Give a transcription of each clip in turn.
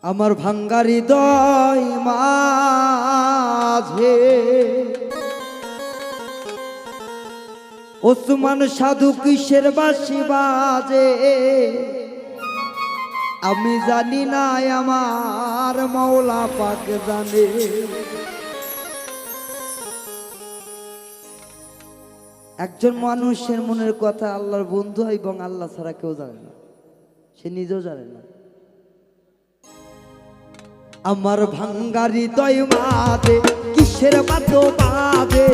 আমার ভাঙ্গা হৃদয় মাঝে ওসমান সাধু কিসের বাঁশি বাজে আমি জানি না, আমার মাওলা পাক জানে। একজন মানুষের মনের কথা আল্লাহর বন্ধু এবং আল্লাহ ছাড়া কেউ জানে না, সে নিজেও জানে না। আমার ভাঙ্গা হৃদয় মাঝে কিসের বাদ্য বাজে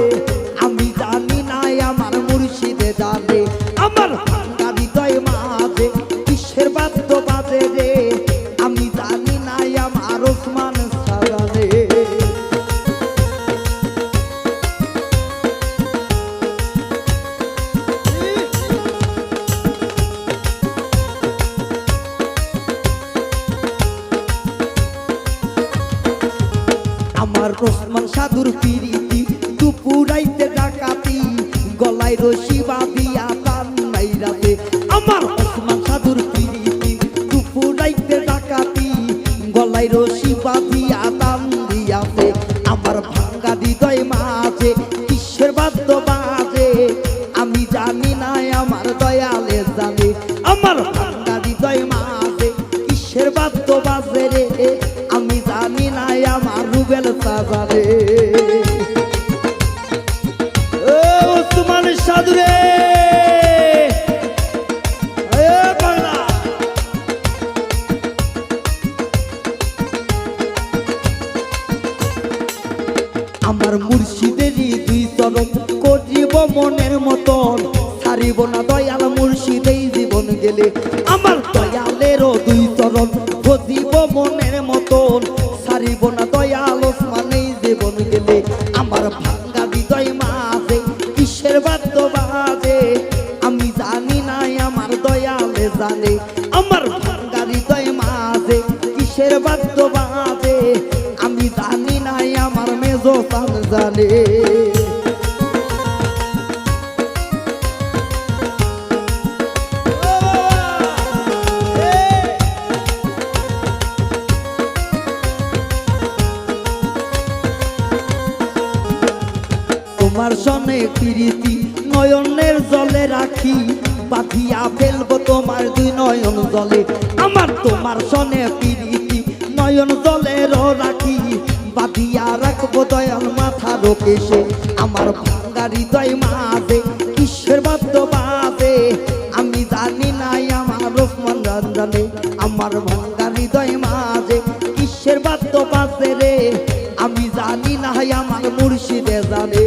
আমি জানি না, আমার মুর্শিদে জানে। আমার ভাঙ্গা হৃদয় মাঝে কিসের বাদ্য বাজে রে আমি জানি না, আমার ওসমান জানে। আমার ওসমান সাধুর পিরিতি দুপুরাইতে ডাকাতি গলায় রশি বাঁধিয়া তার নাই রাতে। আমার ওসমান সাধুর পিরিতি দুপুরাইতে ডাকাতি গলায় রশি বাঁধিয়া তার দিয়াছে। আমার ভাঙ্গা হৃদয় মাঝে কিসের বাদ্য বাজে আমি জানি না, আমার দয়ালে জানে। আমার ভাঙ্গা হৃদয় মাঝে কিসের বাদ্য বাজে রে আমি জানি না, আমার রুবেল সাজারে। ও ওসমান সাধু রে আমার মুর্শিদেরই দুই চরণ করিব মনের মতন, ছাড়িব না দয়াল মুর্শিদেই জীবন গেলে। আমার দয়ালেরও দুই চরণ করিব মনের মতন, ছাড়িব না দয়াল ওসমানেই জীবন গেলে। আমার ভাঙ্গা হৃদয় মাঝে কিসের বাদ্য বাজে আমি জানি না, আমার দয়ালে জানে। আমার ভাঙ্গা হৃদয় মাঝে কিসের বাদ্য বাজে আমি জানি না, আমার মেজো সান জানে। তোমার সনে প্রীতি নয়নের জলে রাখি বাঁধিয়া ফেলবো তোমার দুই নয়ন জলে। আমার তোমার সনে প্রীতি নয়ন জলের রাখি বাঁধিয়া রাখবো দয়াল মাথার কেশে। আমার ভাঙ্গা হৃদয় মাঝে কিসের বাদ্য বাজে আমি জানি না, আমার ওসমান জানে। আমার ভাঙ্গা হৃদয় মাঝে কিসের বাদ্য বাজে রে আমি জানি না, আমার মুর্শিদে জানে।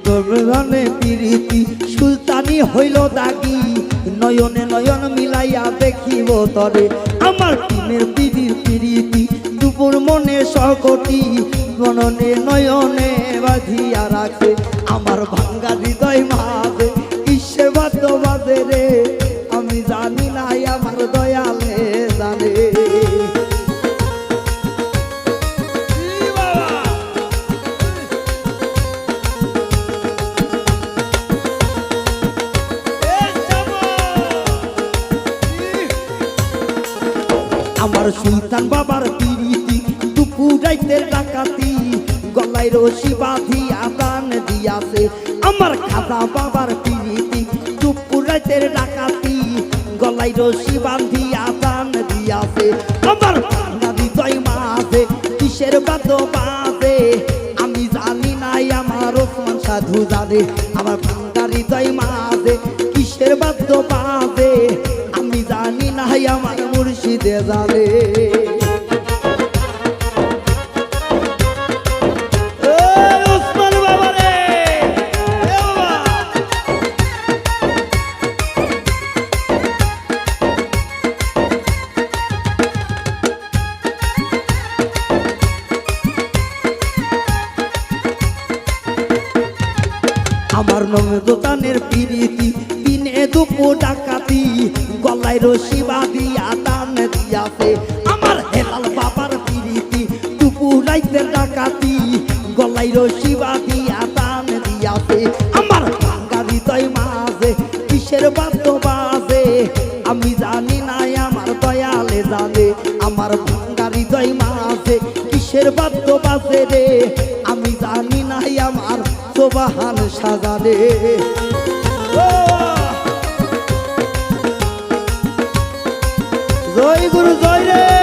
তোর রনে প্রীতি সুলতানি হইল দাগি নয়নে নয়ন মিলাইয়া দেখিব তরে। আমার প্রেমের পিড়ির প্রীতি দুপুর মনে সকটি গণনে নয়নে বাঁধিয়া রাখে। আমার ভাঙ্গা হৃদয় মাঝে কিসের বাদ্য বাজে রে আমি জানি না, আমার দয়ালে জানে। আমার সুলতান বাবার প্রীতি দুপুরাইতে ডাকাতি গলায় রশি বাঁধিয়া দান দিয়াছে। আমার খাজা বাবার প্রীতি দুপুরাইতে ডাকাতি গলায় রশি বাঁধিয়া দান দিয়াছে। আমার ভাঙ্গা হৃদয় মাঝে কিসের বাদ্য বাজে আমি জানি না, আমার ওসমান সাধু জানে। আমার ভাঙ্গা হৃদয় মাঝে কিসের বাদ্য বাজে আমি জানি না, আমার মুর্শিদে জানে। আমার নবদোতানের প্রীতি দিনে দুপুর ডাকাতি গলায় রশি বাঁধিয়া দান দিয়াছে। আমার হেলাল গলায় রশি বাঁধিয়া টান দিয়াছে আমার ভাঙ্গা হৃদয় মাঝে কিসের বাদ্য বাজে আমি জানি না আমার দয়ালে জানে আমার ভাঙ্গা হৃদয় মাঝে কিসের বাদ্য বাজে রে আমি জানি না আমার সোবাহান সাজানে জয় গুরু জয় রে